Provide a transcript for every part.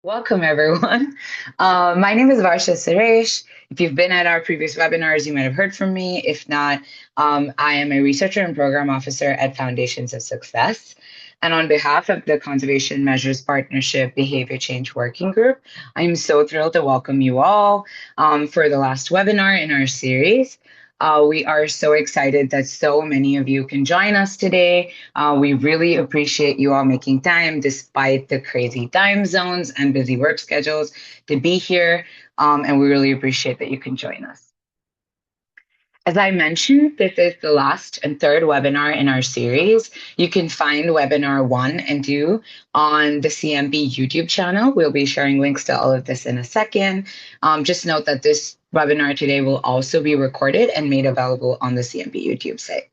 Welcome, everyone. My name is Varsha Suresh. If you've been at our previous webinars, you might have heard from me. If not, I am a researcher and program officer at Foundations of Success. And on behalf of the Conservation Measures Partnership Behavior Change Working Group, I'm so thrilled to welcome you all for the last webinar in our series. We are so excited that so many of you can join us today. We really appreciate you all making time despite the crazy time zones and busy work schedules to be here. And we really appreciate that you can join us. As I mentioned, this is the last and third webinar in our series. You can find webinar 1 and 2 on the CMP YouTube channel. We'll be sharing links to all of this in a second. Just note that this webinar today will also be recorded and made available on the CMP YouTube site.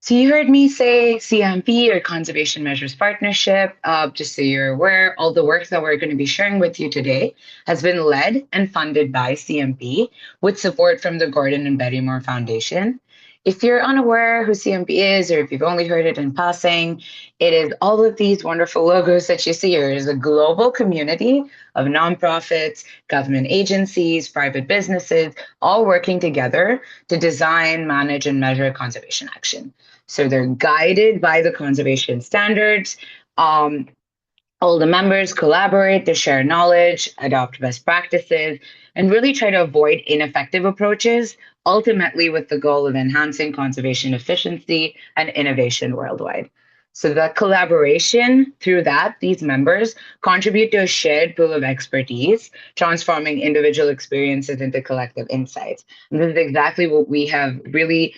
So you heard me say CMP, or Conservation Measures Partnership. Just so you're aware, all the work that we're going to be sharing with you today has been led and funded by CMP with support from the Gordon and Betty Moore Foundation. If you're unaware who CMP is, or if you've only heard it in passing, it is all of these wonderful logos that you see here. It is a global community of nonprofits, government agencies, private businesses, all working together to design, manage, and measure conservation action. So they're guided by the conservation standards. All the members collaborate to share knowledge, adopt best practices, and really try to avoid ineffective approaches, ultimately with the goal of enhancing conservation efficiency and innovation worldwide. So the collaboration through that, these members contribute to a shared pool of expertise, transforming individual experiences into collective insights. And this is exactly what we have really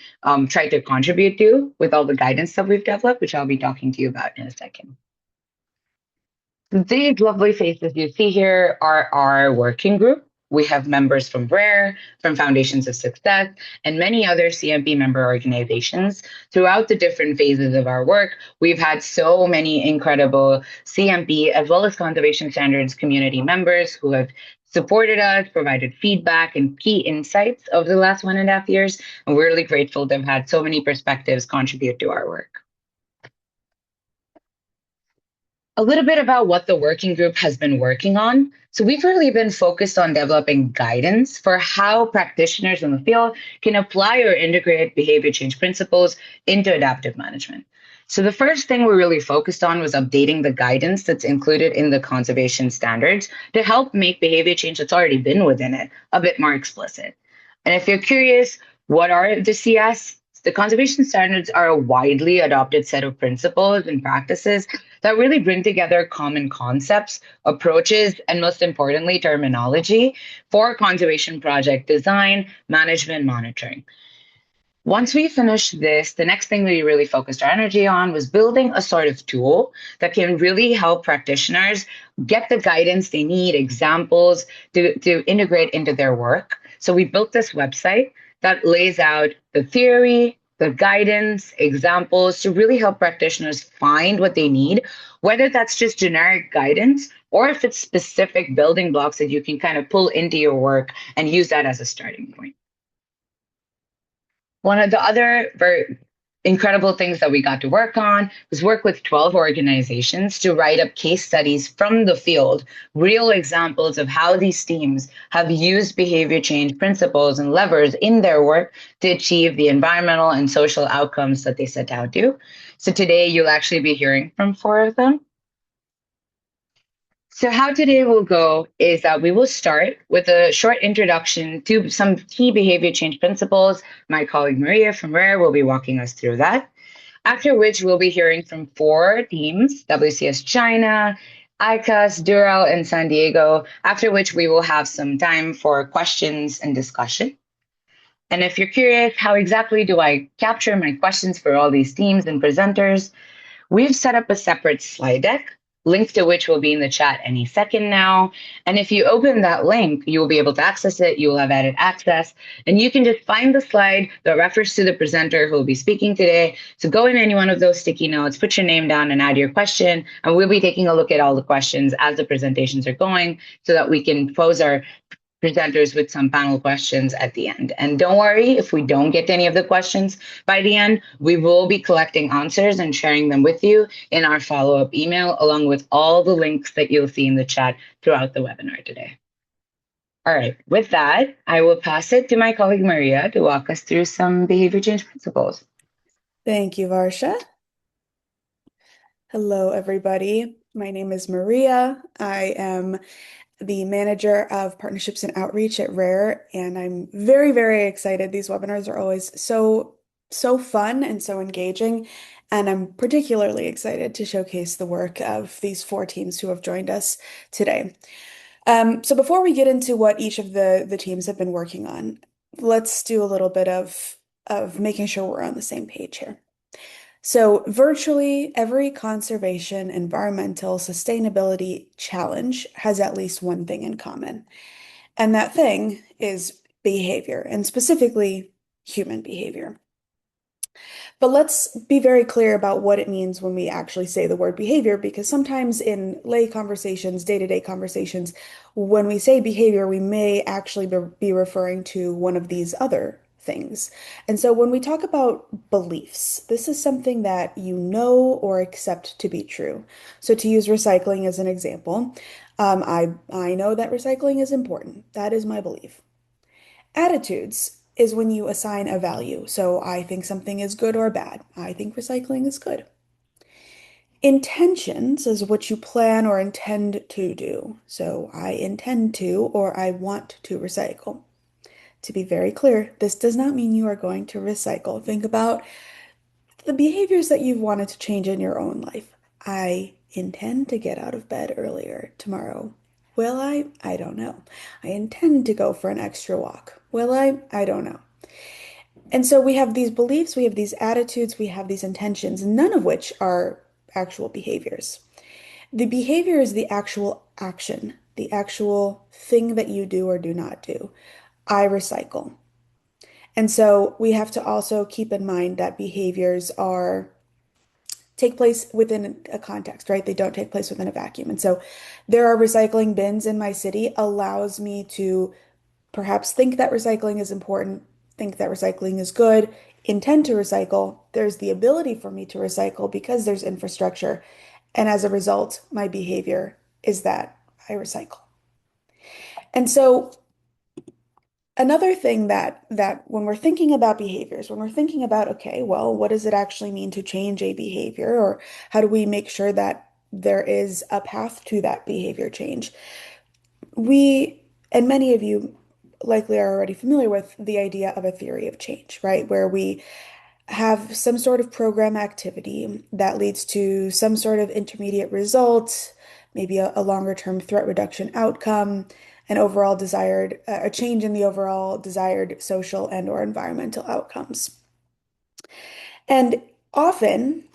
tried to contribute to with all the guidance that we've developed, which I'll be talking to you about in a second. These lovely faces you see here are our working group. We have members from RARE, from Foundations of Success, and many other CMP member organizations. Throughout the different phases of our work, we've had so many incredible CMP as well as conservation standards community members who have supported us, provided feedback and key insights over the last 1.5 years. And we're really grateful to have had so many perspectives contribute to our work. A little bit about what the working group has been working on. So we've really been focused on developing guidance for how practitioners in the field can apply or integrate behavior change principles into adaptive management. So the first thing we really focused on was updating the guidance that's included in the conservation standards to help make behavior change that's already been within it a bit more explicit. And if you're curious, what are the CS? The conservation standards are a widely adopted set of principles and practices that really bring together common concepts, approaches, and most importantly, terminology for conservation project design, management, monitoring. Once we finished this, the next thing we really focused our energy on was building a sort of tool that can really help practitioners get the guidance they need, examples to integrate into their work. So we built this website that lays out the theory, the guidance, examples to really help practitioners find what they need, whether that's just generic guidance or if it's specific building blocks that you can kind of pull into your work and use that as a starting point. One of the other very incredible things that we got to work on was work with 12 organizations to write up case studies from the field, real examples of how these teams have used behavior change principles and levers in their work to achieve the environmental and social outcomes that they set out to. So today you'll actually be hearing from 4 of them. So how today will go is that we will start with a short introduction to some key behavior change principles. My colleague Maria from RARE will be walking us through that. After which we'll be hearing from 4 teams, WCS China, ICAS, Durrell, and San Diego, after which we will have some time for questions and discussion. And if you're curious, how exactly do I capture my questions for all these teams and presenters? We've set up a separate slide deck, link to which will be in the chat any second now. And if you open that link, you will be able to access it. You will have added access, and you can just find the slide that refers to the presenter who will be speaking today. So go in any one of those sticky notes, put your name down and add your question. And we'll be taking a look at all the questions as the presentations are going so that we can pose our presenters with some panel questions at the end. And don't worry if we don't get to any of the questions by the end, we will be collecting answers and sharing them with you in our follow-up email, along with all the links that you'll see in the chat throughout the webinar today. All right, with that, I will pass it to my colleague Maria to walk us through some behavior change principles. Thank you, Varsha. Hello, everybody. My name is Maria. I am the manager of partnerships and outreach at Rare, and I'm very, very excited. These webinars are always so fun and so engaging, and I'm particularly excited to showcase the work of these four teams who have joined us today. So before we get into what each of the teams have been working on, let's do a little bit of making sure we're on the same page here. So, virtually every conservation, environmental, sustainability challenge has at least one thing in common. And that thing is behavior, and specifically human behavior. But let's be very clear about what it means when we actually say the word behavior, because sometimes in lay conversations, day-to-day conversations, when we say behavior, we may actually be referring to one of these other things. And so when we talk about beliefs, this is something that you know or accept to be true. So to use recycling as an example, I know that recycling is important. That is my belief. Attitudes is when you assign a value. So I think something is good or bad. I think recycling is good. Intentions is what you plan or intend to do. So I intend to or I want to recycle. To be very clear, this does not mean you are going to recycle. Think about the behaviors that you've wanted to change in your own life. I intend to get out of bed earlier tomorrow. Will I? I don't know. I intend to go for an extra walk. Will I? I don't know. And so we have these beliefs, we have these attitudes, we have these intentions, none of which are actual behaviors. The behavior is the actual action, the actual thing that you do or do not do. I recycle. And so we have to also keep in mind that behaviors are take place within a context, right? They don't take place within a vacuum. And so there are recycling bins in my city allows me to perhaps think that recycling is important, think that recycling is good, intend to recycle. There's the ability for me to recycle because there's infrastructure. And as a result, my behavior is that I recycle. And so another thing that when we're thinking about behaviors, when we're thinking about, okay, well, what does it actually mean to change a behavior, or how do we make sure that there is a path to that behavior change? We, and many of you likely are already familiar with the idea of a theory of change, right? Where we have some sort of program activity that leads to some sort of intermediate result, maybe a longer term threat reduction outcome, an overall desired, a change in the overall desired social and or environmental outcomes. And often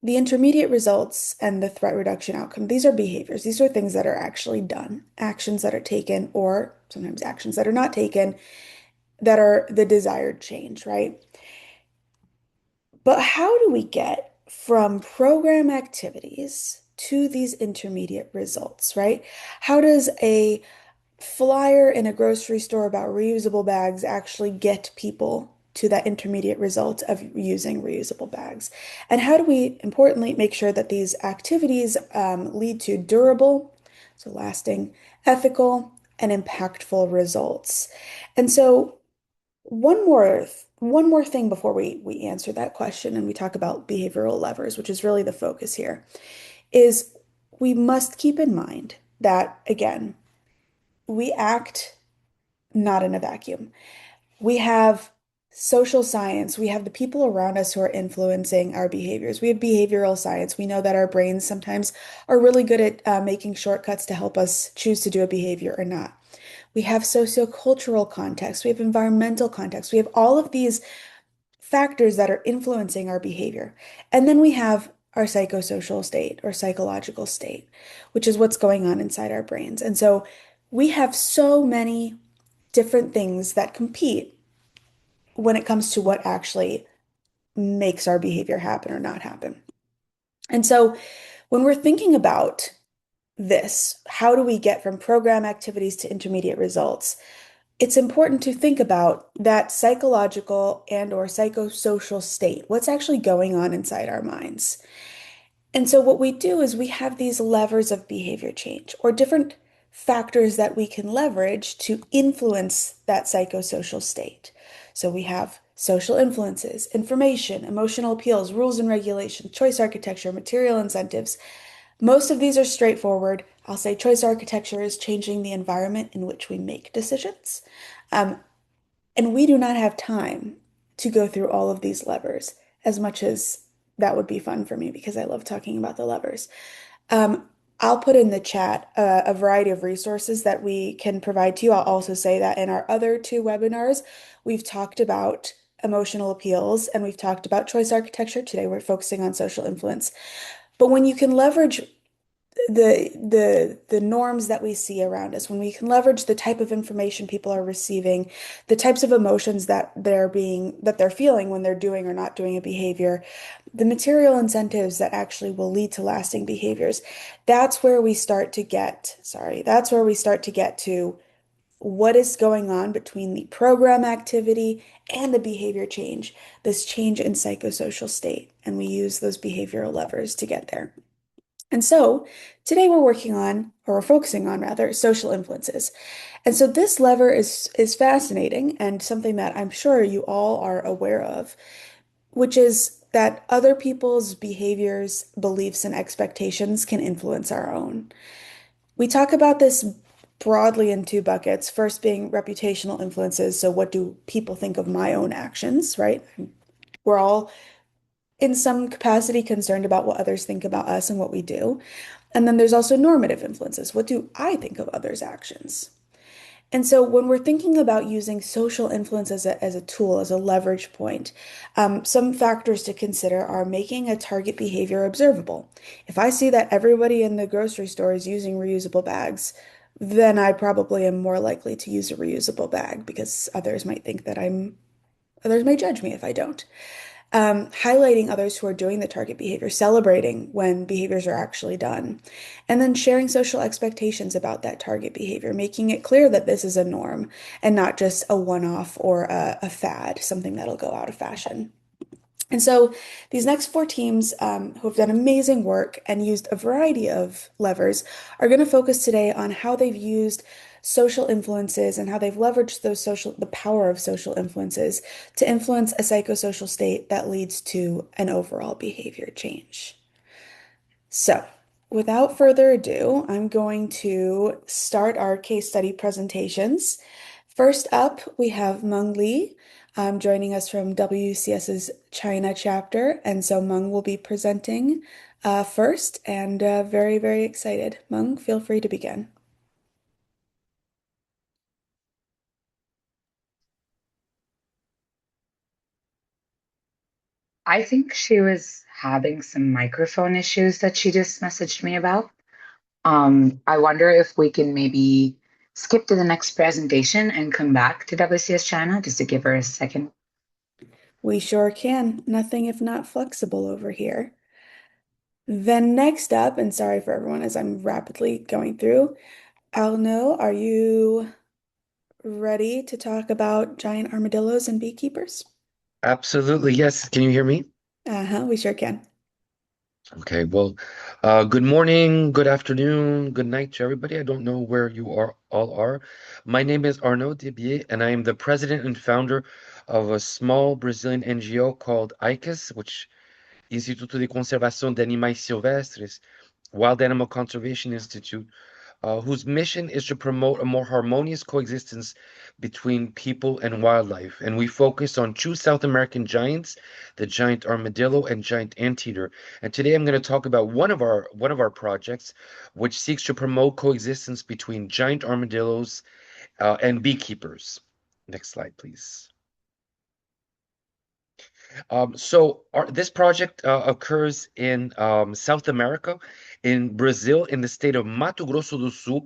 the intermediate results and the threat reduction outcome, these are behaviors. These are things that are actually done, actions that are taken, or sometimes actions that are not taken that are the desired change, right? But how do we get from program activities to these intermediate results, right? How does a flyer in a grocery store about reusable bags actually get people to that intermediate result of using reusable bags? And how do we, importantly, make sure that these activities lead to durable, so lasting, ethical, and impactful results? And so one more thing before we answer that question and we talk about behavioral levers, which is really the focus here, is we must keep in mind that, again, we act not in a vacuum. We have social science. We have the people around us who are influencing our behaviors. We have behavioral science. We know that our brains sometimes are really good at making shortcuts to help us choose to do a behavior or not. We have sociocultural context. We have environmental context. We have all of these factors that are influencing our behavior. And then we have our psychosocial state or psychological state, which is what's going on inside our brains. And so we have so many different things that compete when it comes to what actually makes our behavior happen or not happen. And so when we're thinking about this. How do we get from program activities to intermediate results? It's important to think about that psychological and or psychosocial state. What's actually going on inside our minds? And so what we do is we have these levers of behavior change or different factors that we can leverage to influence that psychosocial state. So we have social influences, information, emotional appeals, rules and regulations, choice architecture, material incentives. Most of these are straightforward. I'll say choice architecture is changing the environment in which we make decisions. Um, and we do not have time to go through all of these levers as much as that would be fun for me because I love talking about the levers. Um, I'll put in the chat a variety of resources that we can provide to you. I'll also say that in our other two webinars, we've talked about emotional appeals and we've talked about choice architecture. Today, we're focusing on social influence. But when you can leverage the norms that we see around us, when we can leverage the type of information people are receiving, the types of emotions that they're feeling when they're doing or not doing a behavior, the material incentives that actually will lead to lasting behaviors, that's where we start to get to what is going on between the program activity and the behavior change, this change in psychosocial state. And we use those behavioral levers to get there. And so today we're working on, or we're focusing on rather, social influences. And so this lever is fascinating and something that I'm sure you all are aware of, which is that other people's behaviors, beliefs, and expectations can influence our own. We talk about this broadly in two buckets. First being reputational influences. So what do people think of my own actions, right? We're all in some capacity concerned about what others think about us and what we do. And then there's also normative influences. What do I think of others' actions? And so when we're thinking about using social influence as a tool, as a leverage point, some factors to consider are making a target behavior observable. If I see that everybody in the grocery store is using reusable bags, then I probably am more likely to use a reusable bag because others may judge me if I don't. Highlighting others who are doing the target behavior, celebrating when behaviors are actually done, and then sharing social expectations about that target behavior, making it clear that this is a norm and not just a one-off or a fad, something that'll go out of fashion. And so these next four teams who have done amazing work and used a variety of levers are going to focus today on how they've used social influences and how they've leveraged the power of social influences to influence a psychosocial state that leads to an overall behavior change. So, without further ado, I'm going to start our case study presentations. First up, we have Meng Li joining us from WCS's China chapter. And so Meng will be presenting first and very, very excited. Meng, feel free to begin. I think she was having some microphone issues that she just messaged me about. I wonder if we can maybe skip to the next presentation and come back to WCS China just to give her a second. We sure can. Nothing if not flexible over here. Then next up, and sorry for everyone as I'm rapidly going through, Alno, are you ready to talk about giant armadillos and beekeepers? Absolutely, yes. Can you hear me? Uh-huh, we sure can. Okay, well, good morning, good afternoon, good night to everybody. I don't know where you all are. My name is Arnaud Debier, and I am the president and founder of a small Brazilian NGO called ICAS, which Instituto de Conservação de Animais Silvestres, Wild Animal Conservation Institute, whose mission is to promote a more harmonious coexistence between people and wildlife. And we focus on two South American giants, the giant armadillo and giant anteater. And today I'm going to talk about one of our projects, which seeks to promote coexistence between giant armadillos and beekeepers. Next slide, please. This project occurs in South America, in Brazil, in the state of Mato Grosso do Sul,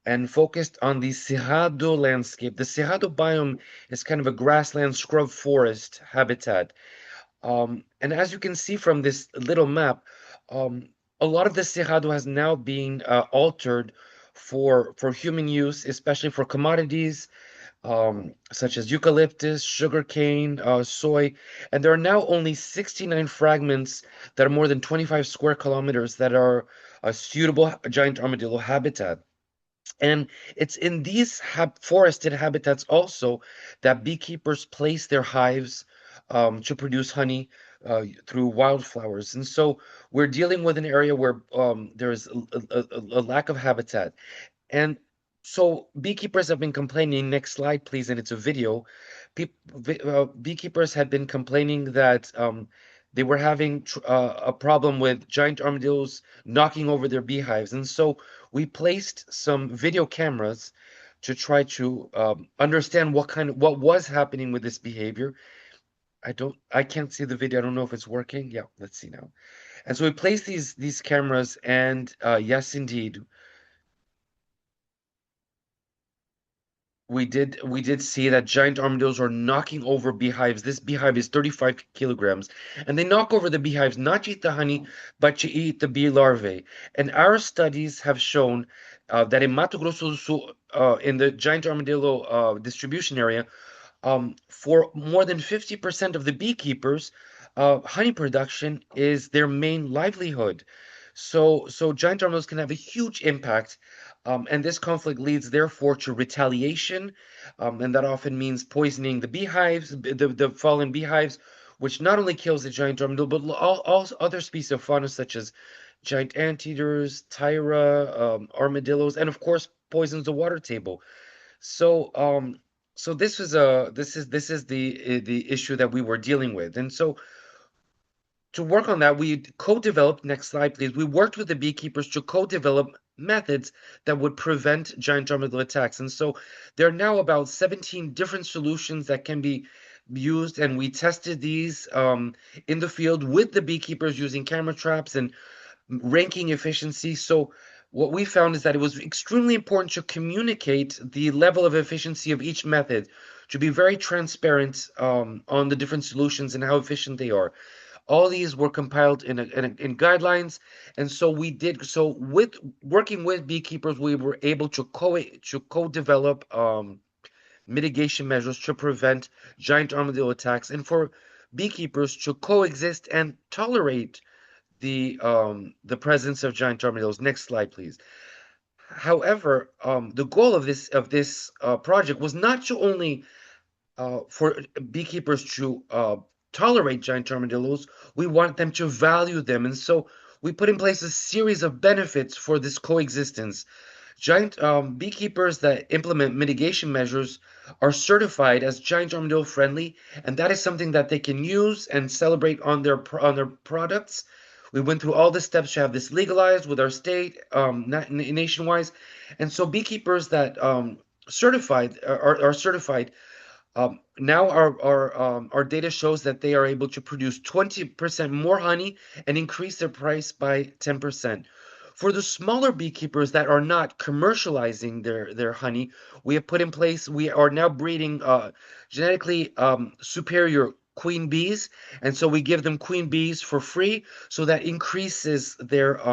and focused on the Cerrado landscape. The Cerrado biome is kind of a grassland scrub forest habitat. And as you can see from this little map, um, a lot of the cerrado has now been altered for human use, especially for commodities such as eucalyptus, sugarcane, soy, and there are now only 69 fragments that are more than 25 square kilometers that are a suitable giant armadillo habitat. And it's in these forested habitats also that beekeepers place their hives to produce honey through wildflowers. And so we're dealing with an area where there's a lack of habitat. And so beekeepers have been complaining. Next slide, please. And it's a video. Beekeepers had been complaining that they were having a problem with giant armadillos knocking over their beehives. And so we placed some video cameras to try to understand what was happening with this behavior. I can't see the video. I don't know if it's working. Yeah, let's see now. And so we placed these cameras, and yes, indeed, we did see that giant armadillos are knocking over beehives. This beehive is 35 kilograms, and they knock over the beehives not to eat the honey, but to eat the bee larvae. And our studies have shown that in Mato Grosso do Sul, in the giant armadillo distribution area, for more than 50% of the beekeepers, honey production is their main livelihood. So giant armadillos can have a huge impact, and this conflict leads, therefore, to retaliation, and that often means poisoning the beehives, the fallen beehives, which not only kills the giant armadillo, but all other species of fauna, such as giant anteaters, tyra, armadillos, and of course, poisons the water table. So, so this is the issue that we were dealing with, and so to work on that, we co-developed. Next slide, please. We worked with the beekeepers to co-develop methods that would prevent giant armadillo attacks, and so there are now about 17 different solutions that can be used, and we tested these in the field with the beekeepers using camera traps and ranking efficiency. So what we found is that it was extremely important to communicate the level of efficiency of each method, to be very transparent on the different solutions and how efficient they are. All these were compiled in guidelines, and so we did so with working with beekeepers. We were able to co-develop mitigation measures to prevent giant armadillo attacks, and for beekeepers to coexist and tolerate the presence of giant armadillos. Next slide, please. However, the goal of this project was not to only for beekeepers to tolerate giant armadillos. We want them to value them, and so we put in place a series of benefits for this coexistence. Giant beekeepers that implement mitigation measures are certified as giant armadillo friendly, and that is something that they can use and celebrate on their products. We went through all the steps to have this legalized with our state, nationwide, and so beekeepers that certified are certified now our data shows that they are able to produce 20% more honey and increase their price by 10%. For the smaller beekeepers that are not commercializing their honey, we have put in place, we are now breeding genetically superior queen bees, and so we give them queen bees for free, so that increases that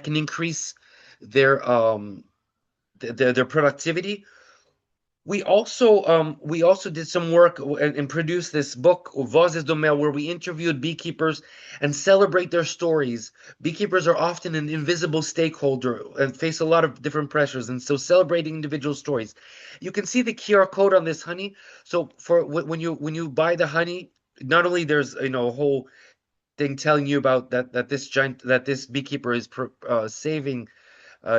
can increase their their productivity. We also did some work and produced this book, Vozes do Mel, where we interviewed beekeepers and celebrate their stories. Beekeepers are often an invisible stakeholder and face a lot of different pressures, and so celebrating individual stories. You can see the QR code on this honey. So for when you buy the honey, not only there's a whole thing telling you about that this beekeeper is saving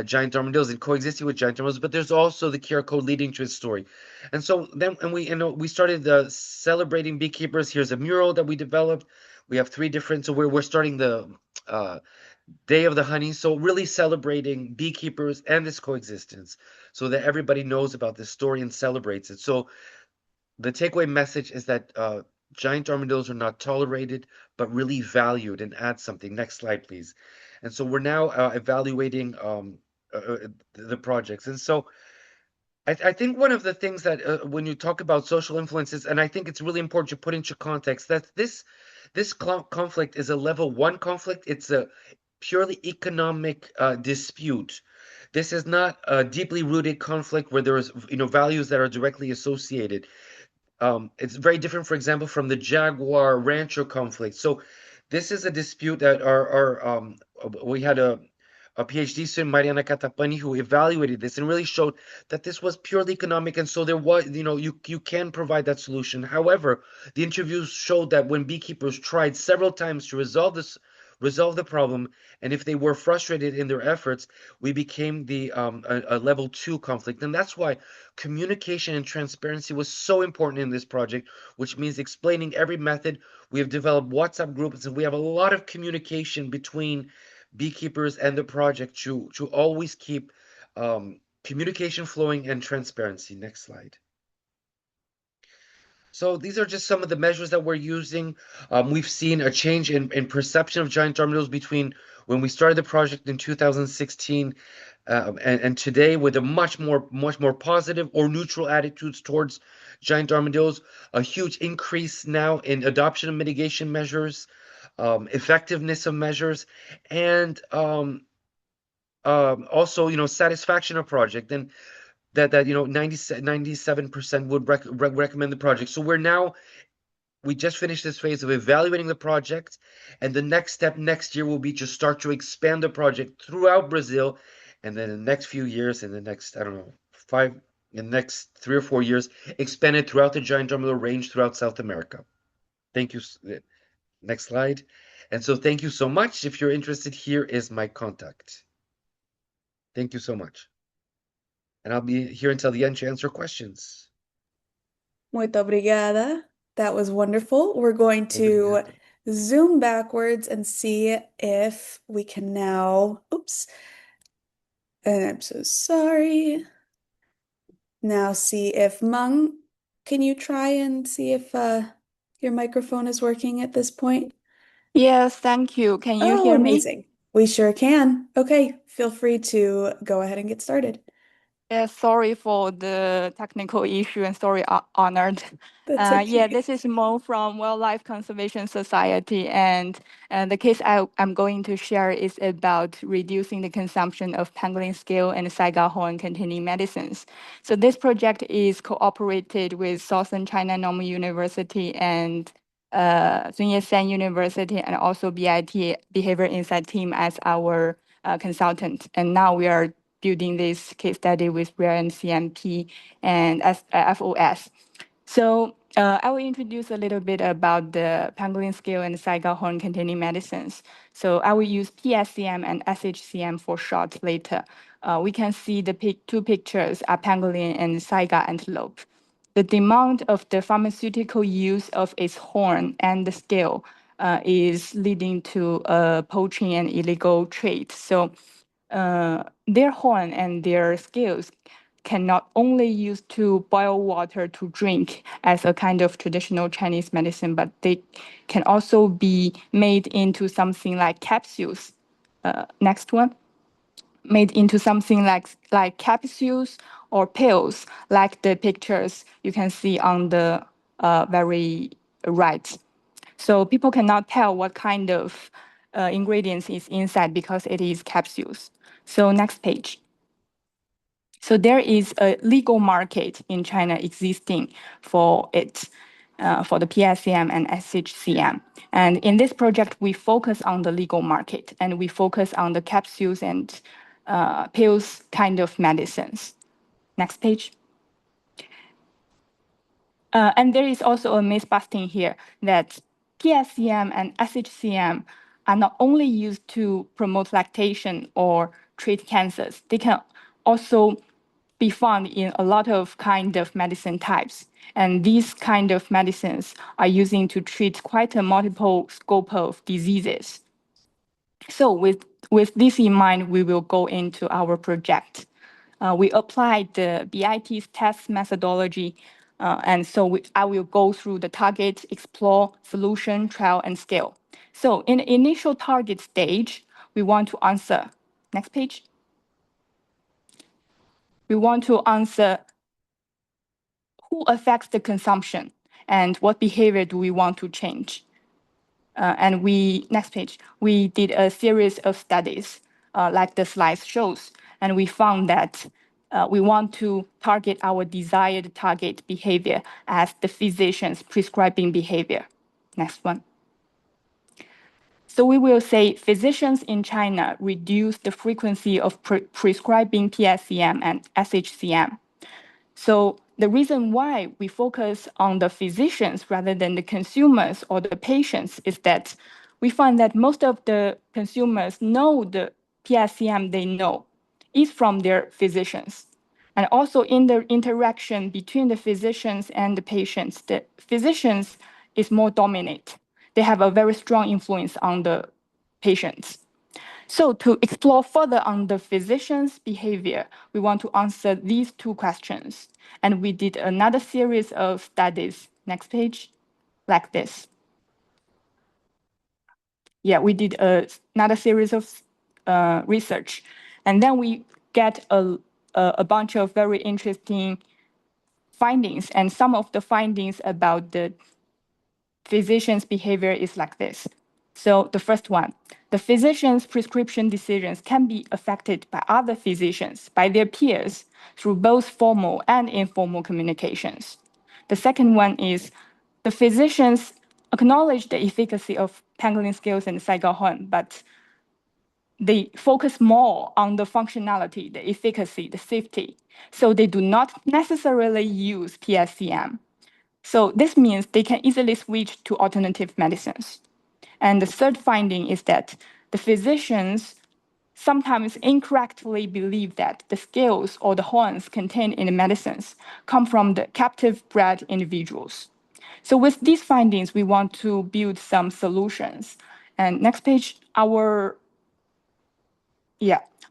giant armadillos and coexisting with giant armadillos, but there's also the QR code leading to his story. And so then, and we started celebrating beekeepers. Here's a mural that we developed. We have three different, so we're starting the Day of the Honey. So really celebrating beekeepers and this coexistence, so that everybody knows about this story and celebrates it. So the takeaway message is that giant armadillos are not tolerated, but really valued and add something. Next slide, please. And so we're now evaluating the projects. And so I think one of the things that when you talk about social influences, and I think it's really important to put into context that This conflict is a level 1 conflict. It's a purely economic dispute. This is not a deeply rooted conflict where there is, values that are directly associated. It's very different, for example, from the Jaguar Rancher conflict. So this is a dispute that we had a PhD student, Mariana Catapani, who evaluated this and really showed that this was purely economic. And so there was, you can provide that solution. However, the interviews showed that when beekeepers tried several times to resolve the problem, and if they were frustrated in their efforts, we became a level 2 conflict. And that's why communication and transparency was so important in this project, which means explaining every method. We have developed WhatsApp groups, and we have a lot of communication between beekeepers and the project to always keep communication flowing and transparency. Next slide. So these are just some of the measures that we're using. We've seen a change in perception of giant armadillos between when we started the project in 2016 and today, with a much more positive or neutral attitudes towards giant armadillos. A huge increase now in adoption of mitigation measures, effectiveness of measures, and also, satisfaction of project, and that 97% would recommend the project. So we just finished this phase of evaluating the project, and the next step next year will be to start to expand the project throughout Brazil, and then in the next few years, in the next, I don't know, in the next 3 or 4 years, expand it throughout the giant armadillo range throughout South America. Thank you. Next slide. And so thank you so much. If you're interested, here is my contact. Thank you so much. And I'll be here until the end to answer questions. Muito obrigada. That was wonderful. We're going to Obrigado. zoom backwards and see if we can now, oops, and I'm so sorry. Now see if Mung, can you try and see if your microphone is working at this point? Yes, thank you. Can you Oh, hear me? amazing. We sure can. Okay, feel free to go ahead and get started. Sorry for the technical issue and sorry, Honored. That's okay. This is Mo from Wildlife Conservation Society, and the case I'm going to share is about reducing the consumption of pangolin scale and saiga horn containing medicines. So this project is cooperated with Southern China Normal University and Sun Yat-sen University, and also BIT Behavior Insight Team as our consultant. And now we are building this case study with RARE and CMP and FOS. So I will introduce a little bit about the pangolin scale and saiga horn containing medicines. So I will use PSCM and SHCM for short later. We can see the two pictures are pangolin and saiga antelope. The demand of the pharmaceutical use of its horn and the scale is leading to poaching and illegal trade. So their horn and their scales can not only use to boil water to drink as a kind of traditional Chinese medicine, but they can also be made into something like capsules. Next one, made into something like capsules or pills, like the pictures you can see on the very right. So people cannot tell what kind of ingredients is inside because it is capsules. So next page. So there is a legal market in China existing for it, for the PSCM and SHCM. And in this project, we focus on the legal market and we focus on the capsules and pills kind of medicines. Next page. And there is also a myth busting here that PSCM and SHCM are not only used to promote lactation or treat cancers, they can also be found in a lot of kind of medicine types. And these kind of medicines are using to treat quite a multiple scope of diseases. So with this in mind, we will go into our project. We applied the BIT's test methodology, and so I will go through the target, explore, solution, trial, and scale. So in the initial target stage, we want to answer, next page. We want to answer who affects the consumption and what behavior do we want to change. And next page, we did a series of studies like the slide shows, and we found that we want to target our desired target behavior as the physician's prescribing behavior. Next one. So we will say physicians in China reduce the frequency of prescribing PSCM and SHCM. So the reason why we focus on the physicians rather than the consumers or the patients is that we find that most of the consumers know the PSCM they know is from their physicians. And also in the interaction between the physicians and the patients, the physicians is more dominant. They have a very strong influence on the patients. So to explore further on the physician's behavior, we want to answer these two questions. And we did another series of studies, next page, like this. Yeah, we did another series of research. And then we get a bunch of very interesting findings. And some of the findings about the physician's behavior is like this. So the first one, the physician's prescription decisions can be affected by other physicians, by their peers, through both formal and informal communications. The second one is the physicians acknowledge the efficacy of pangolin scales and Saigon, but they focus more on the functionality, the efficacy, the safety. So they do not necessarily use PSCM. So this means they can easily switch to alternative medicines. And the third finding is that the physicians sometimes incorrectly believe that the scales or the horns contained in the medicines come from the captive bred individuals. So with these findings, we want to build some solutions. And next page, our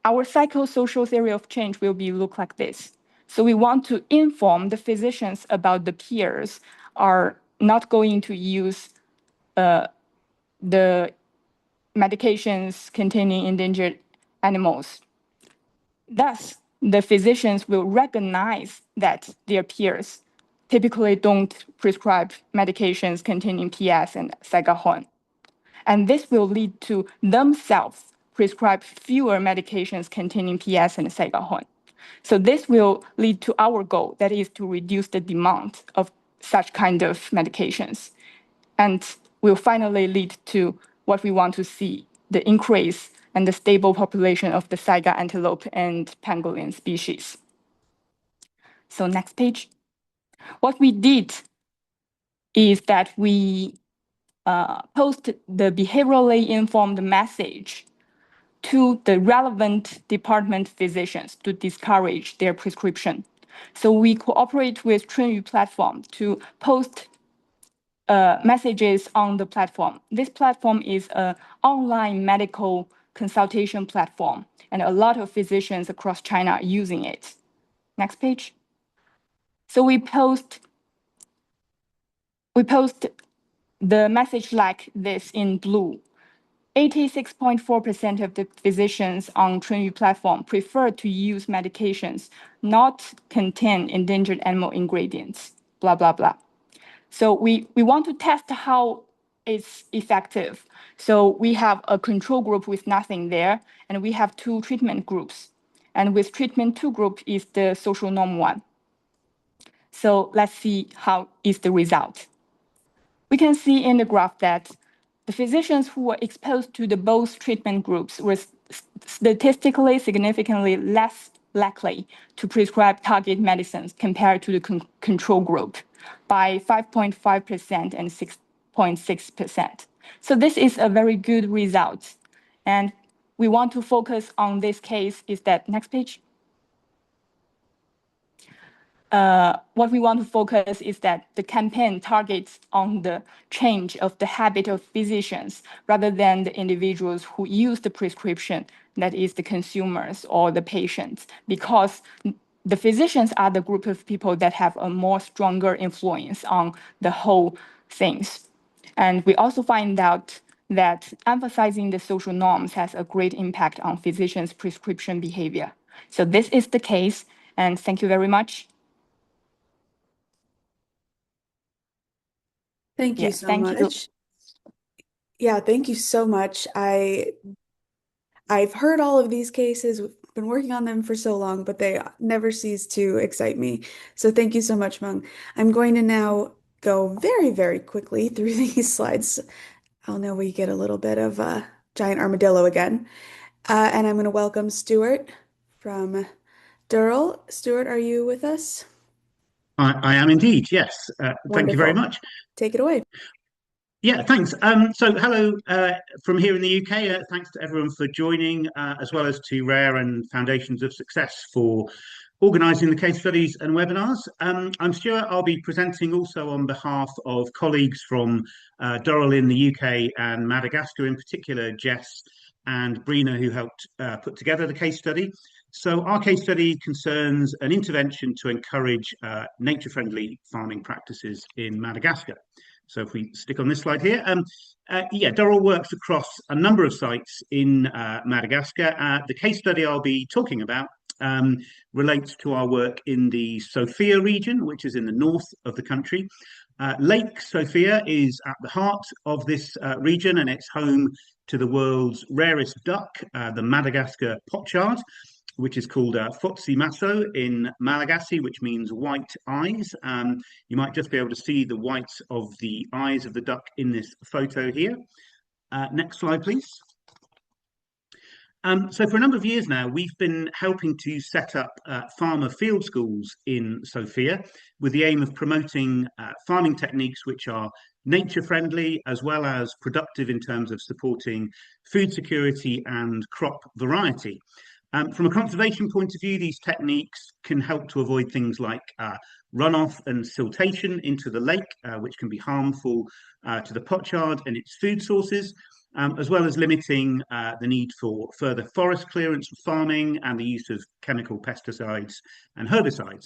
psychosocial theory of change will look like this. So we want to inform the physicians about the peers are not going to use the medications containing endangered animals. Thus, the physicians will recognize that their peers typically don't prescribe medications containing PS and Saigon. And this will lead to themselves prescribe fewer medications containing PS and Saigon. So this will lead to our goal, that is to reduce the demand of such kind of medications. And will finally lead to what we want to see, the increase and the stable population of the saiga antelope and pangolin species. So next page. What we did is that we post the behaviorally informed message to the relevant department physicians to discourage their prescription. So we cooperate with Chunyu platform to post messages on the platform. This platform is an online medical consultation platform, and a lot of physicians across China are using it. Next page. So we post the message like this in blue. 86.4% of the physicians on Chunyu platform prefer to use medications not contain endangered animal ingredients, blah, blah, blah. So we want to test how it's effective. So we have a control group with nothing there, and we have two treatment groups. And with treatment 2 group is the social norm 1. So let's see how is the result. We can see in the graph that the physicians who were exposed to the both treatment groups were statistically significantly less likely to prescribe target medicines compared to the control group by 5.5% and 6.6%. So this is a very good result. And we want to focus on this case is that next page. What we want to focus is that the campaign targets on the change of the habit of physicians rather than the individuals who use the prescription, that is the consumers or the patients, because the physicians are the group of people that have a more stronger influence on the whole things. And we also find out that emphasizing the social norms has a great impact on physicians' prescription behavior. So this is the case, and thank you very much. Thank you so much. Yeah, thank you so much. I've heard all of these cases. We've been working on them for so long, but they never cease to excite me. So thank you so much, Mung. I'm going to now go very, very quickly through these slides. I'll know we get a little bit of giant armadillo again. And I'm going to welcome Stuart from Durrell. Stuart, are you with us? I am indeed, yes. Thank you very Wonderful. much. Take it away. Yeah, thanks. So hello from here in the UK. Thanks to everyone for joining, as well as to Rare and Foundations of Success for organising the case studies and webinars. I'm Stuart. I'll be presenting also on behalf of colleagues from Durrell in the UK and Madagascar, in particular, Jess and Brina, who helped put together the case study. So our case study concerns an intervention to encourage nature-friendly farming practices in Madagascar. So if we stick on this slide here, yeah, Durrell works across a number of sites in Madagascar. The case study I'll be talking about relates to our work in the Sofia region, which is in the north of the country. Lake Sofia is at the heart of this region, and it's home to the world's rarest duck, the Madagascar pochard, which is called Fotsi Maso in Malagasy, which means white eyes. You might just be able to see the whites of the eyes of the duck in this photo here. Next slide, please. So for a number of years now, we've been helping to set up farmer field schools in Sofia with the aim of promoting farming techniques which are nature friendly as well as productive in terms of supporting food security and crop variety. From a conservation point of view, these techniques can help to avoid things like runoff and siltation into the lake, which can be harmful to the pochard and its food sources, as well as limiting the need for further forest clearance for farming and the use of chemical pesticides and herbicides.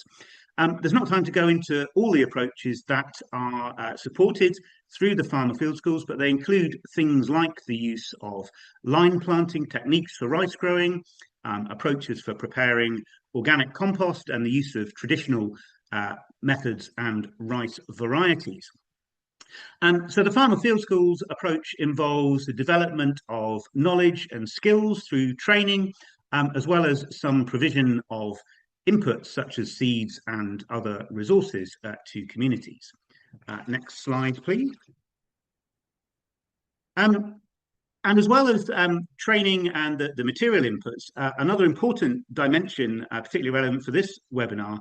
There's not time to go into all the approaches that are supported through the farmer field schools, but they include things like the use of line planting techniques for rice growing, approaches for preparing organic compost, and the use of traditional methods and rice varieties. So the farmer field schools approach involves the development of knowledge and skills through training, as well as some provision of inputs such as seeds and other resources to communities. Next slide, please. And as well as training and the material inputs, another important dimension, particularly relevant for this webinar,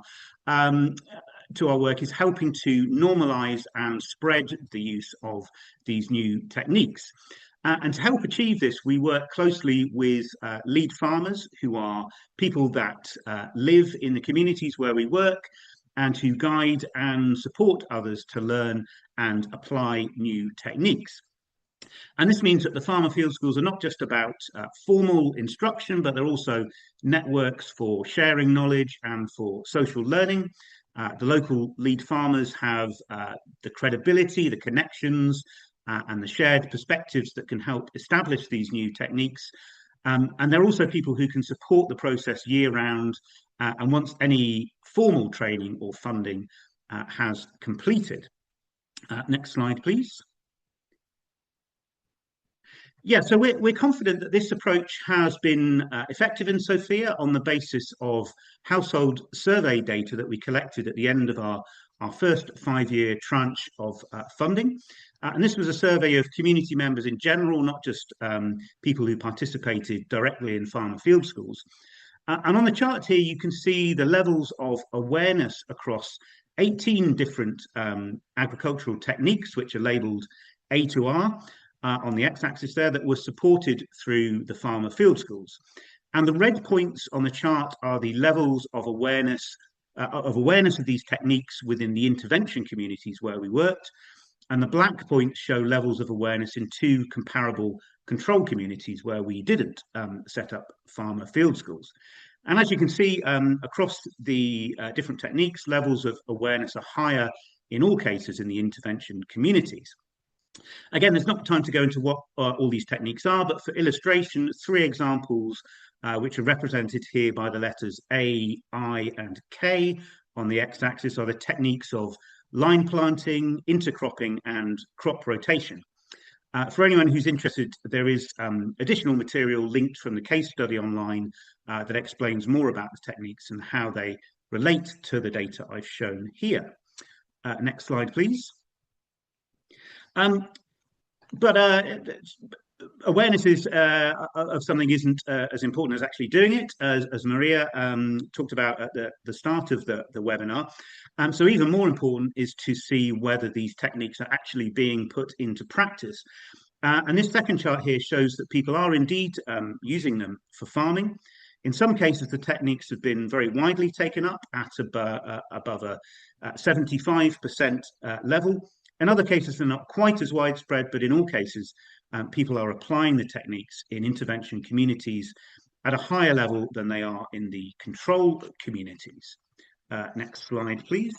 to our work is helping to normalize and spread the use of these new techniques. And to help achieve this, we work closely with lead farmers, who are people that live in the communities where we work, and who guide and support others to learn and apply new techniques. And this means that the farmer field schools are not just about formal instruction, but they're also networks for sharing knowledge and for social learning. The local lead farmers have the credibility, the connections, and the shared perspectives that can help establish these new techniques. And they're also people who can support the process year round and once any formal training or funding has completed. Next slide, please. Yeah, so we're confident that this approach has been effective in Sofia on the basis of household survey data that we collected at the end of our first 5-year tranche of funding. And this was a survey of community members in general, not just people who participated directly in farmer field schools. And on the chart here, you can see the levels of awareness across 18 different agricultural techniques, which are labeled A to R. On the x-axis there, that were supported through the farmer field schools. And the red points on the chart are the levels of awareness of these techniques within the intervention communities where we worked. And the black points show levels of awareness in 2 comparable control communities where we didn't set up farmer field schools. And as you can see, across the different techniques, levels of awareness are higher in all cases in the intervention communities. Again, there's not time to go into what all these techniques are, but for illustration, 3 examples which are represented here by the letters A, I, and K on the x-axis are the techniques of line planting, intercropping, and crop rotation. For anyone who's interested, there is additional material linked from the case study online that explains more about the techniques and how they relate to the data I've shown here. Next slide, please. But awareness of something isn't as important as actually doing it, as Maria talked about at the start of the webinar. So even more important is to see whether these techniques are actually being put into practice. And this second chart here shows that people are indeed using them for farming. In some cases, the techniques have been very widely taken up at above a 75% level. In other cases, they're not quite as widespread, but in all cases, people are applying the techniques in intervention communities at a higher level than they are in the control communities. Next slide, please.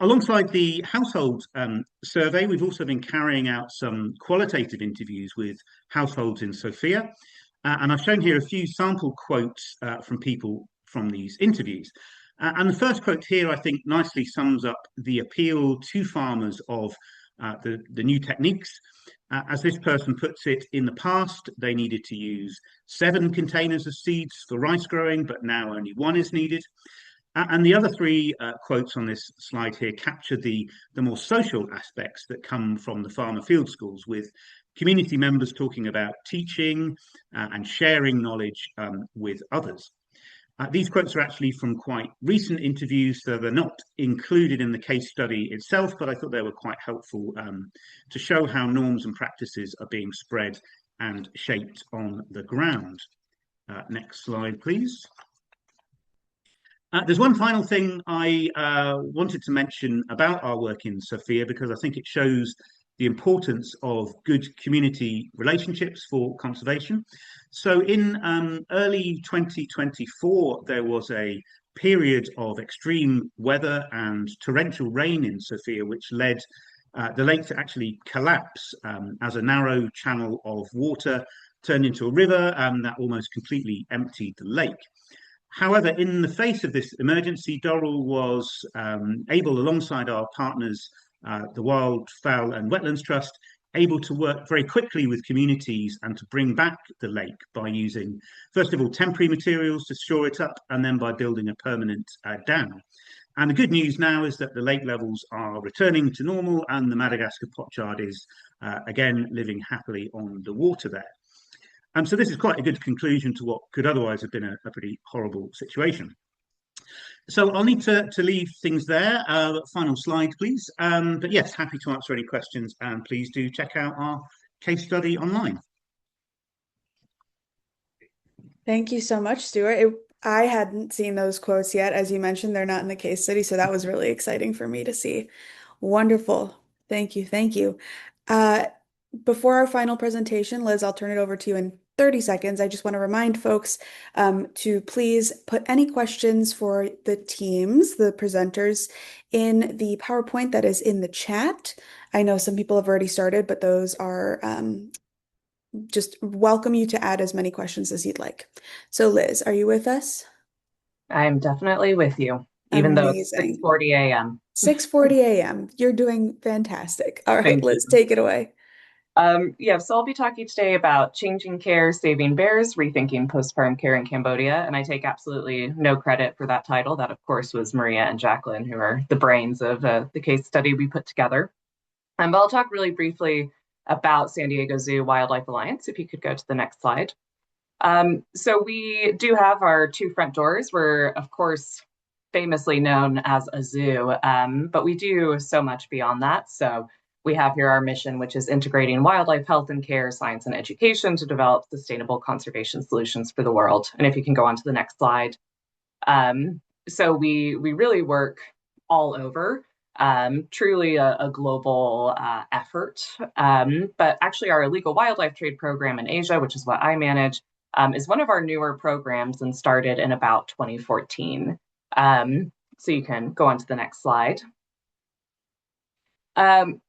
Alongside the household survey, we've also been carrying out some qualitative interviews with households in Sofia. And I've shown here a few sample quotes from people from these interviews. And the first quote here, I think, nicely sums up the appeal to farmers of the new techniques. As this person puts it, in the past, they needed to use 7 containers of seeds for rice growing, but now only 1 is needed. And the other 3 quotes on this slide here capture the more social aspects that come from the farmer field schools, with community members talking about teaching and sharing knowledge with others. These quotes are actually from quite recent interviews, so they're not included in the case study itself, but I thought they were quite helpful to show how norms and practices are being spread and shaped on the ground. Next slide, please. There's one final thing I wanted to mention about our work in Sofia, because I think it shows the importance of good community relationships for conservation. So in early 2024, there was a period of extreme weather and torrential rain in Sofia, which led the lake to actually collapse as a narrow channel of water turned into a river that almost completely emptied the lake. However, in the face of this emergency, Durrell was able, alongside our partners, the Wildfowl and Wetlands Trust, able to work very quickly with communities and to bring back the lake by using, first of all, temporary materials to shore it up, and then by building a permanent dam. And the good news now is that the lake levels are returning to normal, and the Madagascar pochard is again living happily on the water there. So this is quite a good conclusion to what could otherwise have been a pretty horrible situation. So I'll need to leave things there. Final slide, please. But yes, happy to answer any questions, and please do check out our case study online. Thank you so much, Stuart. I hadn't seen those quotes yet. As you mentioned, they're not in the case study, so that was really exciting for me to see. Wonderful. Thank you. Thank you. Before our final presentation, Liz, I'll turn it over to you in 30 seconds. I just want to remind folks to please put any questions for the teams, the presenters, in the PowerPoint that is in the chat. I know some people have already started, but those are just welcome you to add as many questions as you'd like. So Liz, are you with us? I'm definitely with you, even though it's Amazing. 6:40 a.m. 6:40 a.m. You're doing fantastic. All right, Thank Liz, you. take it away. So I'll be talking today about changing care, saving bears, rethinking postpartum care in Cambodia. And I take absolutely no credit for that title. That, of course, was Maria and Jacqueline, who are the brains of the case study we put together. But I'll talk really briefly about San Diego Zoo Wildlife Alliance, if you could go to the next slide. So we do have our 2 front doors. We're, of course, famously known as a zoo, but we do so much beyond that. So we have here our mission, which is integrating wildlife health and care, science and education to develop sustainable conservation solutions for the world. And if you can go on to the next slide. So we really work all over, truly a global effort. But actually our illegal wildlife trade program in Asia, which is what I manage, is one of our newer programs and started in about 2014. So you can go on to the next slide.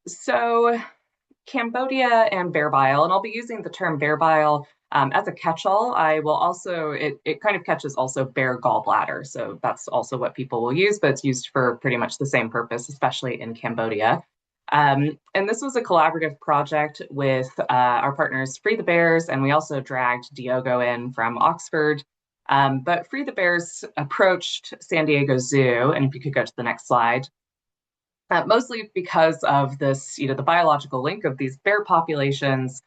So Cambodia and bear bile, and I'll be using the term bear bile as a catch-all. I will also, it kind of catches also bear gallbladder. So that's also what people will use, but it's used for pretty much the same purpose, especially in Cambodia. And this was a collaborative project with our partners Free the Bears, and we also dragged Diogo in from Oxford. But Free the Bears approached San Diego Zoo, and if you could go to the next slide, mostly because of this, the biological link of these bear populations,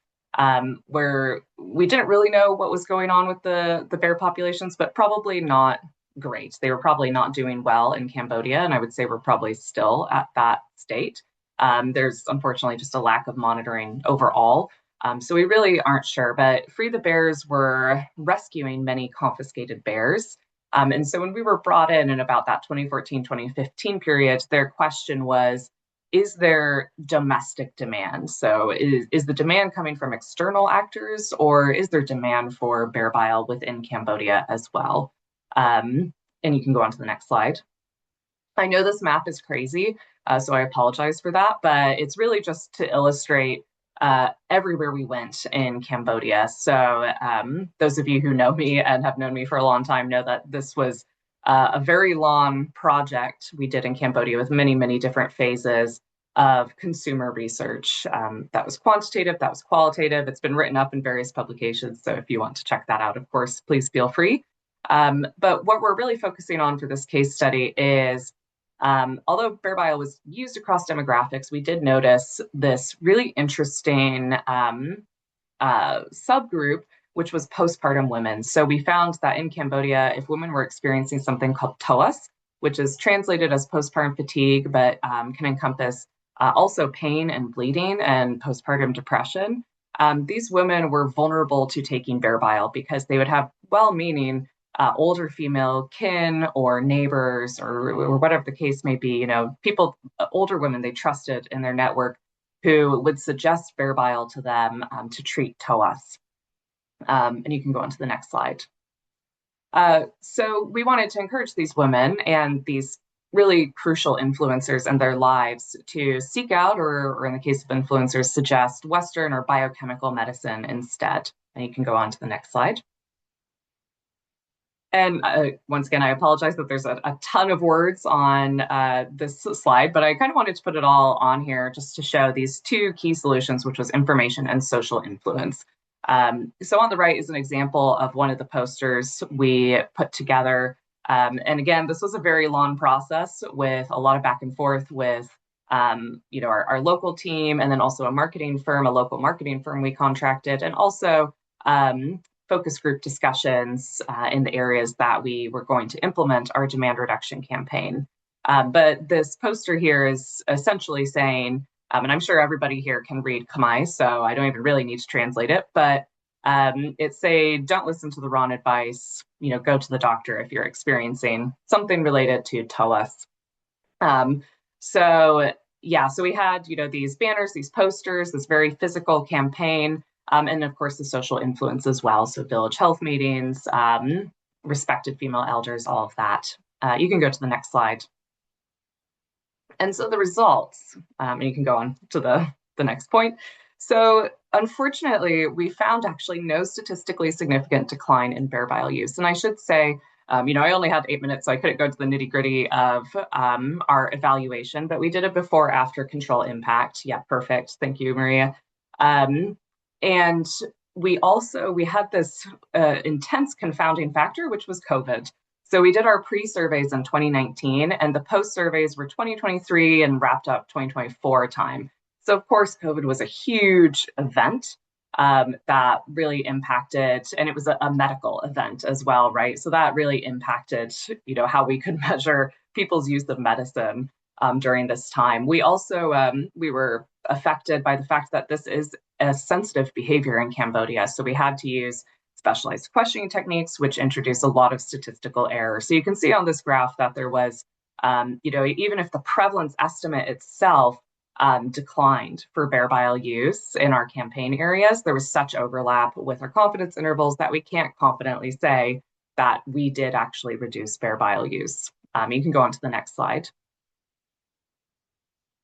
where we didn't really know what was going on with the bear populations, but probably not great. They were probably not doing well in Cambodia, and I would say we're probably still at that state. There's unfortunately just a lack of monitoring overall. So we really aren't sure, but Free the Bears were rescuing many confiscated bears. And so when we were brought in about that 2014-2015 period, their question was, is there domestic demand? So is the demand coming from external actors, or is there demand for bear bile within Cambodia as well? And you can go on to the next slide. I know this map is crazy, so I apologize for that, but it's really just to illustrate everywhere we went in Cambodia. So those of you who know me and have known me for a long time know that this was a very long project we did in Cambodia with many, many different phases of consumer research. That was quantitative, that was qualitative. It's been written up in various publications. So if you want to check that out, of course, please feel free. But what we're really focusing on for this case study is, although bear bile was used across demographics, we did notice this really interesting subgroup, which was postpartum women. So we found that in Cambodia, if women were experiencing something called TOAS, which is translated as postpartum fatigue, but can encompass also pain and bleeding and postpartum depression, these women were vulnerable to taking bear bile because they would have well-meaning older female kin or neighbors or whatever the case may be, people, older women they trusted in their network who would suggest bear bile to them to treat TOAS. And you can go on to the next slide. So we wanted to encourage these women and these really crucial influencers in their lives to seek out, or in the case of influencers, suggest Western or biochemical medicine instead. And you can go on to the next slide. And once again, I apologize that there's a ton of words on this slide, but I kind of wanted to put it all on here just to show these two key solutions, which was information and social influence. So on the right is an example of one of the posters we put together. And again, this was a very long process with a lot of back and forth with our local team, and then also a local marketing firm we contracted, and also focus group discussions in the areas that we were going to implement our demand reduction campaign. But this poster here is essentially saying, and I'm sure everybody here can read Khmer, so I don't even really need to translate it, but it's don't listen to the wrong advice, go to the doctor if you're experiencing something related to TOAS. So we had, these banners, these posters, this very physical campaign, and of course the social influence as well. So village health meetings, respected female elders, all of that. You can go to the next slide. And so the results, and you can go on to the next point. So unfortunately, we found actually no statistically significant decline in bear bile use. And I should say, I only had 8 minutes, so I couldn't go to the nitty gritty of our evaluation, but we did a before after control impact. Yeah, perfect. Thank you, Maria. And we had this intense confounding factor, which was COVID. So we did our pre-surveys in 2019, and the post-surveys were 2023 and wrapped up 2024 time. So of course, COVID was a huge event that really impacted, and it was a medical event as well, right? So that really impacted, how we could measure people's use of medicine during this time. We also, we were affected by the fact that this is a sensitive behavior in Cambodia. So we had to use specialized questioning techniques, which introduce a lot of statistical error. So you can see on this graph that there was, even if the prevalence estimate itself declined for bear bile use in our campaign areas, there was such overlap with our confidence intervals that we can't confidently say that we did actually reduce bear bile use. You can go on to the next slide.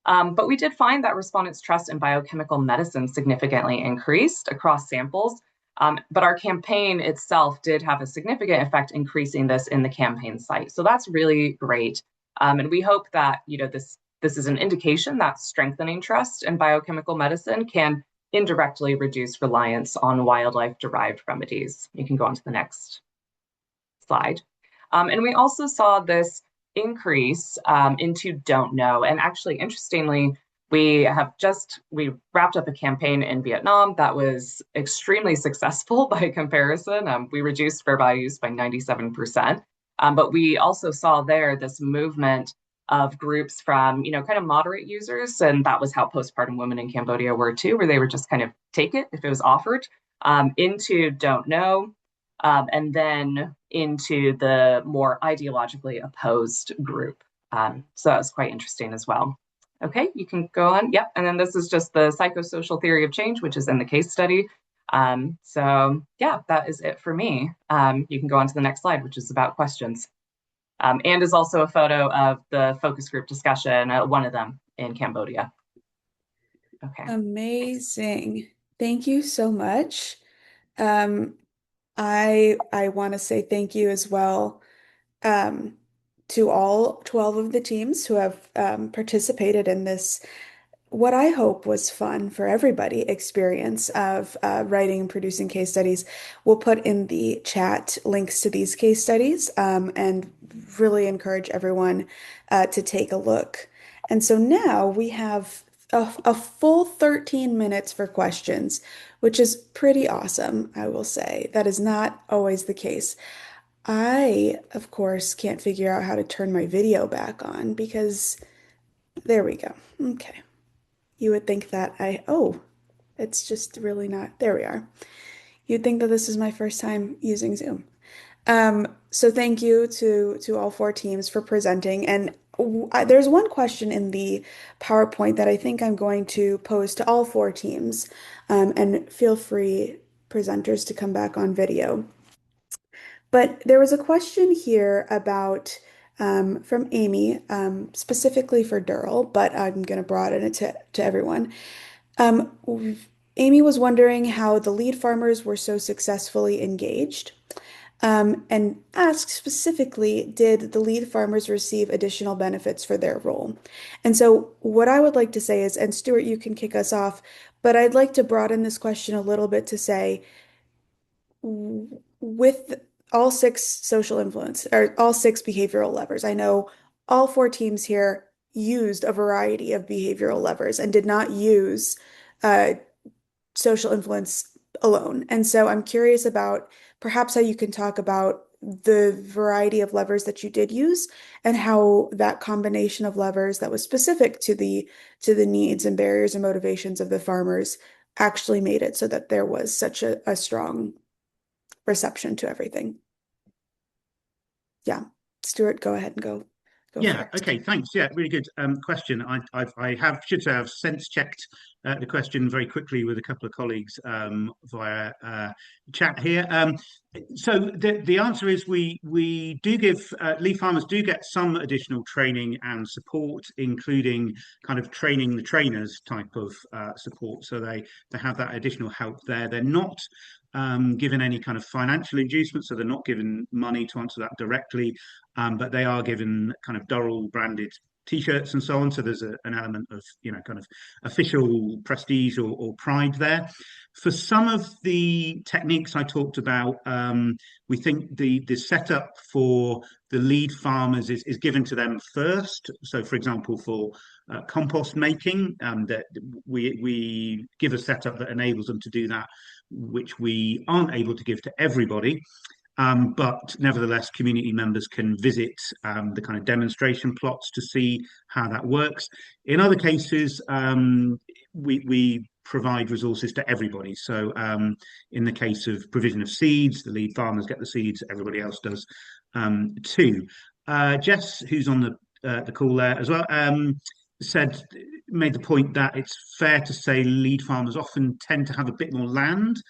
But we did find that respondents' trust in biochemical medicine significantly increased across samples. But our campaign itself did have a significant effect increasing this in the campaign site. So that's really great. And we hope that, this this is an indication that strengthening trust in biochemical medicine can indirectly reduce reliance on wildlife-derived remedies. You can go on to the next slide. And we also saw this increase into don't know. And actually, interestingly, we wrapped up a campaign in Vietnam that was extremely successful by comparison. We reduced fair value use by 97%. But we also saw there this movement of groups from, kind of moderate users. And that was how postpartum women in Cambodia were too, where they would just kind of take it if it was offered, into don't know, and then into the more ideologically opposed group. So that was quite interesting as well. Okay, you can go on. Yep, and then this is just the psychosocial theory of change, which is in the case study. So yeah, that is it for me. You can go on to the next slide, which is about questions. And is also a photo of the focus group discussion, one of them in Cambodia. Okay. Amazing. Thank you so much. I want to say thank you as well, to all 12 of the teams who have participated in this, what I hope was fun for everybody experience of writing and producing case studies. We'll put in the chat links to these case studies, and really encourage everyone to take a look. And so now we have a full 13 minutes for questions, which is pretty awesome, I will say. That is not always the case. I, of course, can't figure out how to turn my video back on because there we go. Okay. You would think that oh, it's just really not. There we are. You'd think that this is my first time using Zoom. So thank you to all four teams for presenting. And there's one question in the PowerPoint that I think I'm going to pose to all four teams. And feel free, presenters, to come back on video. But there was a question here about from Amy, specifically for Durrell, but I'm going to broaden it to everyone. Amy was wondering how the lead farmers were so successfully engaged, and asked specifically, did the lead farmers receive additional benefits for their role? And so what I would like to say is, and Stuart, you can kick us off, but I'd like to broaden this question a little bit to say, with all six social influence or all six behavioral levers, I know all four teams here used a variety of behavioral levers and did not use social influence alone. And so I'm curious about perhaps how you can talk about the variety of levers that you did use and how that combination of levers that was specific to the needs and barriers and motivations of the farmers actually made it so that there was such a strong reception to everything. Yeah. Stuart, go ahead and go Yeah, for it. okay, thanks. Yeah, really good question. I should say I've sense checked the question very quickly with a couple of colleagues via chat here. So the answer is we do give leaf farmers do get some additional training and support, including kind of training the trainers type of support. So they have that additional help there. They're not given any kind of financial inducement, so they're not given money to answer that directly, but they are given kind of Durrell branded T-shirts and so on. So there's an element of kind of official prestige or pride there. For some of the techniques I talked about, we think the setup for the lead farmers is given to them first. So, for example, for compost making, that we give a setup that enables them to do that, which we aren't able to give to everybody. But nevertheless, community members can visit the kind of demonstration plots to see how that works. In other cases, we provide resources to everybody. So in the case of provision of seeds, the lead farmers get the seeds, everybody else does too. Jess, who's on the call there as well, made the point that it's fair to say lead farmers often tend to have a bit more land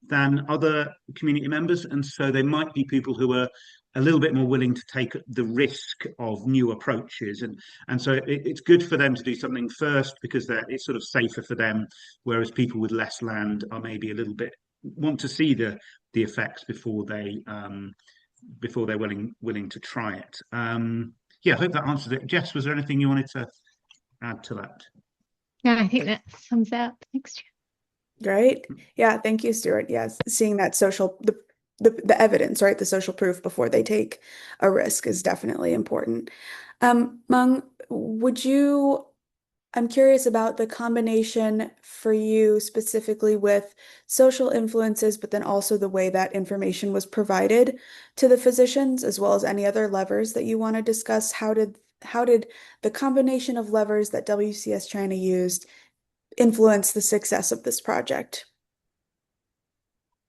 than other community members, and so there might be people who are a little bit more willing to take the risk of new approaches, and so it's good for them to do something first because it's sort of safer for them, whereas people with less land are maybe a little bit want to see the effects before they're willing to try it. Yeah, I hope that answers it. Jess, was there anything you wanted to add to that. Yeah, I think that sums up. Thanks. Right? Yeah, thank you, Stuart. Yes, seeing that social the evidence, right? The social proof before they take a risk is definitely important. Meng, would you I'm curious about the combination for you specifically with social influences, but then also the way that information was provided to the physicians, as well as any other levers that you want to discuss. How did the combination of levers that WCS China used influence the success of this project?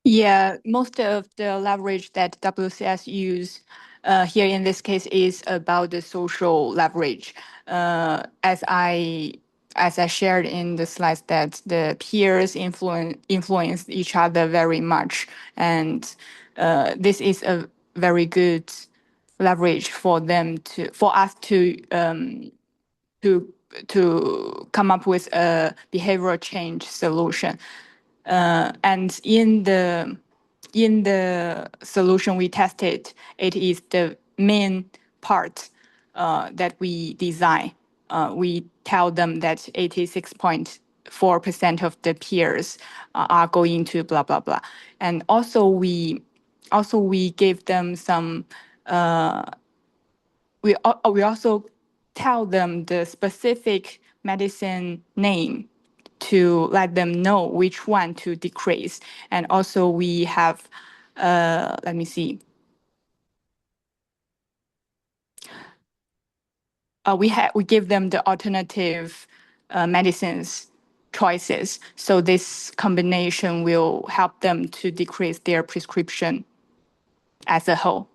Yeah, most of the leverage that WCS use here in this case is about the social leverage. As I shared in the slides, that the peers influence each other very much, and this is a very good leverage for us to to come up with a behavioral change solution. And in the solution we tested, it is the main part that we design. We tell them that 86.4% of the peers are going to blah blah blah, and also we gave them some. We also tell them the specific medicine name to let them know which one to decrease. And also we have, let me see, we give them the alternative medicines choices. So this combination will help them to decrease their prescription as a whole.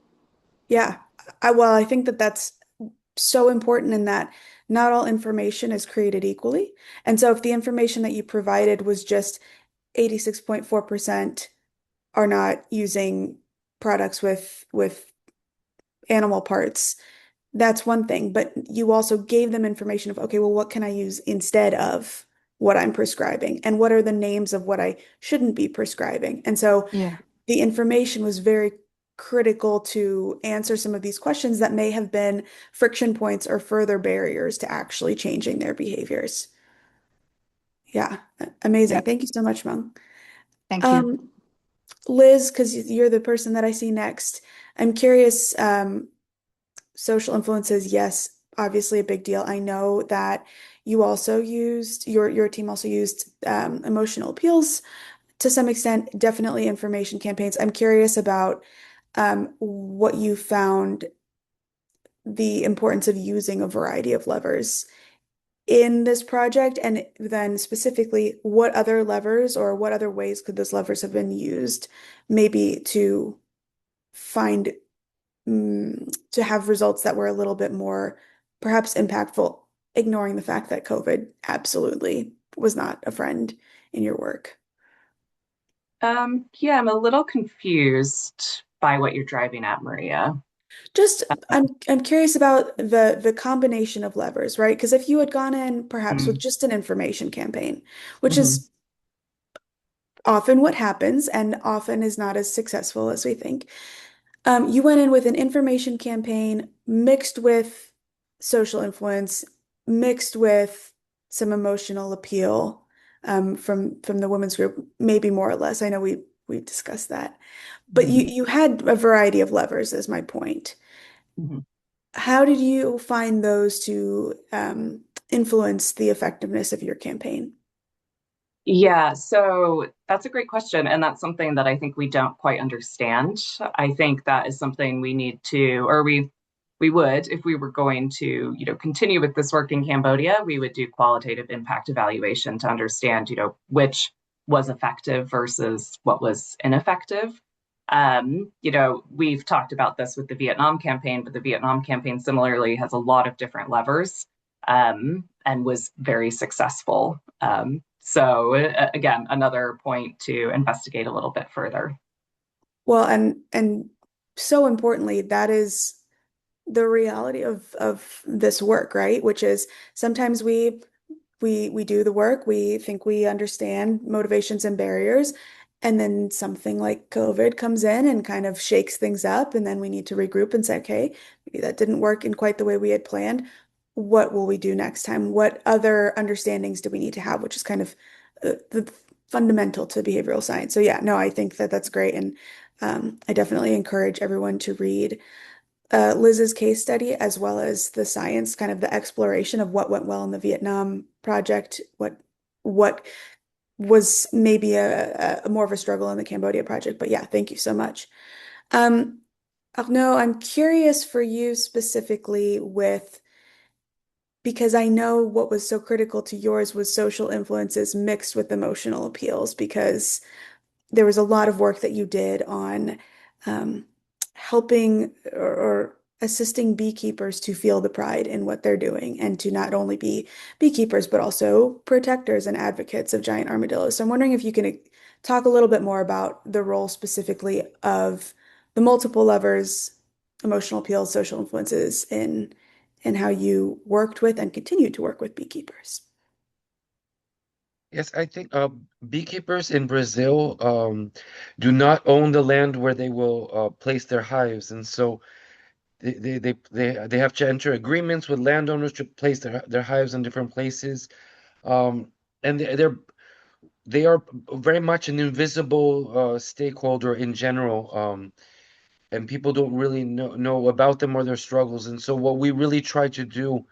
Yeah, I think that that's so important in that not all information is created equally. And so if the information that you provided was just 86.4% are not using products with animal parts, that's one thing. But you also gave them information of, okay, well, what can I use instead of what I'm prescribing? And what are the names of what I shouldn't be prescribing? And so Yeah. the information was very critical to answer some of these questions that may have been friction points or further barriers to actually changing their behaviors. Yeah, amazing. Yeah. Thank you so much, Meng. Thank you. Um, Liz, because you're the person that I see next, I'm curious, social influences, yes, obviously a big deal. I know that you also used your team also used emotional appeals to some extent, definitely information campaigns. I'm curious about what you found the importance of using a variety of levers in this project, and then specifically, what other levers or what other ways could those levers have been used, maybe to find to have results that were a little bit more perhaps impactful, ignoring the fact that COVID absolutely was not a friend in your work. Yeah, I'm a little confused by what you're driving at, Maria. Just I'm curious about the combination of levers, right? Because if you had gone in perhaps with just an information campaign, which Mm-hmm. is often what happens and often is not as successful as we think. You went in with an information campaign mixed with social influence, mixed with some emotional appeal from the women's group, maybe more or less. I know we discussed that, but you Mm-hmm. you had a variety of levers, is my point. Mm-hmm. How did you find those to influence the effectiveness of your campaign? Yeah, so that's a great question. And that's something that I think we don't quite understand. I think that is something we need to, or we would, if we were going to, continue with this work in Cambodia, we would do qualitative impact evaluation to understand, which was effective versus what was ineffective. We've talked about this with the Vietnam campaign, but the Vietnam campaign similarly has a lot of different levers, and was very successful. So again, another point to investigate a little bit further. Well, and so importantly, that is the reality of this work, right? Which is sometimes we do the work, we think we understand motivations and barriers, and then something like COVID comes in and kind of shakes things up, and then we need to regroup and say, okay, maybe that didn't work in quite the way we had planned. what will we do next time? What other understandings do we need to have, which is kind of the fundamental to behavioral science. So yeah, no, I think that that's great. And I definitely encourage everyone to read Liz's case study as well as the science, kind of the exploration of what went well in the Vietnam project, what was maybe a more of a struggle in the Cambodia project. But yeah, thank you so much. Um, Arnaud, I'm curious for you specifically because I know what was so critical to yours was social influences mixed with emotional appeals, because there was a lot of work that you did on um, helping or assisting beekeepers to feel the pride in what they're doing and to not only be beekeepers, but also protectors and advocates of giant armadillos. So I'm wondering if you can talk a little bit more about the role specifically of the multiple levers, emotional appeals, social influences in how you worked with and continue to work with beekeepers. Yes, I think beekeepers in Brazil do not own the land where they will place their hives, and so they have to enter agreements with landowners to place their hives in different places. And they are very much an invisible stakeholder in general, and people don't really know about them or their struggles. And so what we really try to do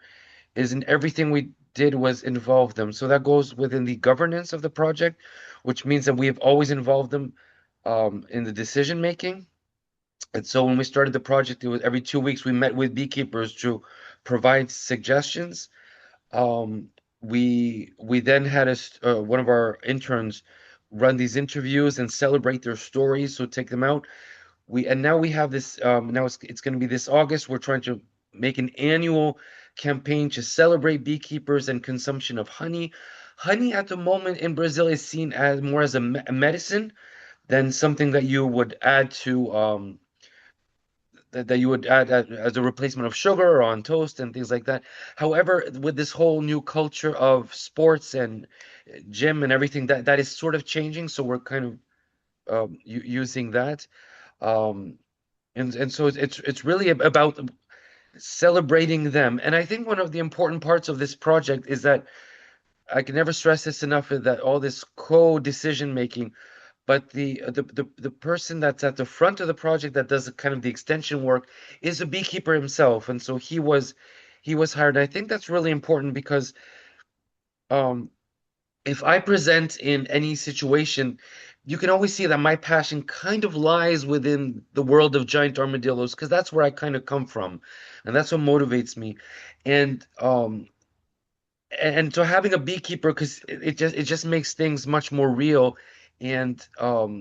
is in everything we did was involve them. So that goes within the governance of the project, which means that we have always involved them in the decision making. And so when we started the project, it was every 2 weeks we met with beekeepers to provide suggestions. Um, we then had one of our interns run these interviews and celebrate their stories, so take them out. And now we have this. Now it's going to be this August. We're trying to make an annual campaign to celebrate beekeepers and consumption of honey. Honey at the moment in Brazil is seen as more as a medicine than something that you would add to that you would add as a replacement of sugar on toast and things like that. However, with this whole new culture of sports and gym and everything, that is sort of changing. So we're kind of using that. Um, and so it's really about celebrating them. And I think one of the important parts of this project is that I can never stress this enough, is that all this co-decision making, but the person that's at the front of the project that does kind of the extension work is a beekeeper himself. And so he was hired. I think that's really important because um if I present in any situation, you can always see that my passion kind of lies within the world of giant armadillos because that's where I kind of come from, and that's what motivates me. And so having a beekeeper, because it just makes things much more real and much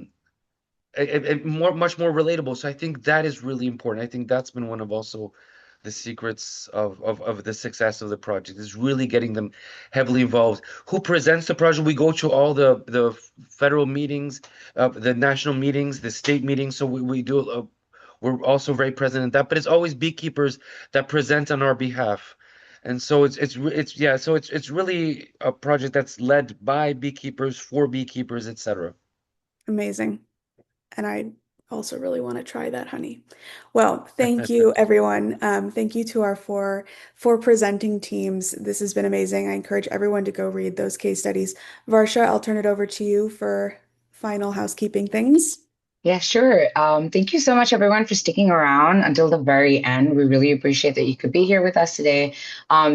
more relatable. So I think that is really important. I think that's been one of also the secrets of the success of the project, is really getting them heavily involved. Who presents the project? We go to all the federal meetings, the national meetings, the state meetings. So we do. We're also very present in that. But it's always beekeepers that present on our behalf. And so it's yeah. So it's really a project that's led by beekeepers for beekeepers, etc. Amazing. And I also really want to try that honey. Well, thank you, everyone. Thank you to our four presenting teams. This has been amazing. I encourage everyone to go read those case studies. Varsha, I'll turn it over to you for final housekeeping things. Yeah, sure. Thank you so much, everyone, for sticking around until the very end. We really appreciate that you could be here with us today.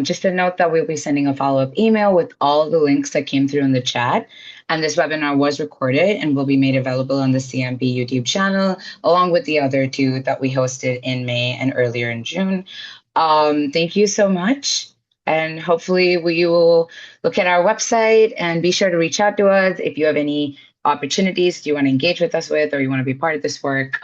Just a note that we'll be sending a follow-up email with all the links that came through in the chat. And this webinar was recorded and will be made available on the CMB YouTube channel, along with the other two that we hosted in May and earlier in June. Thank you so much. And hopefully you will look at our website and be sure to reach out to us if you have any opportunities you want to engage with us with, or you want to be part of this work.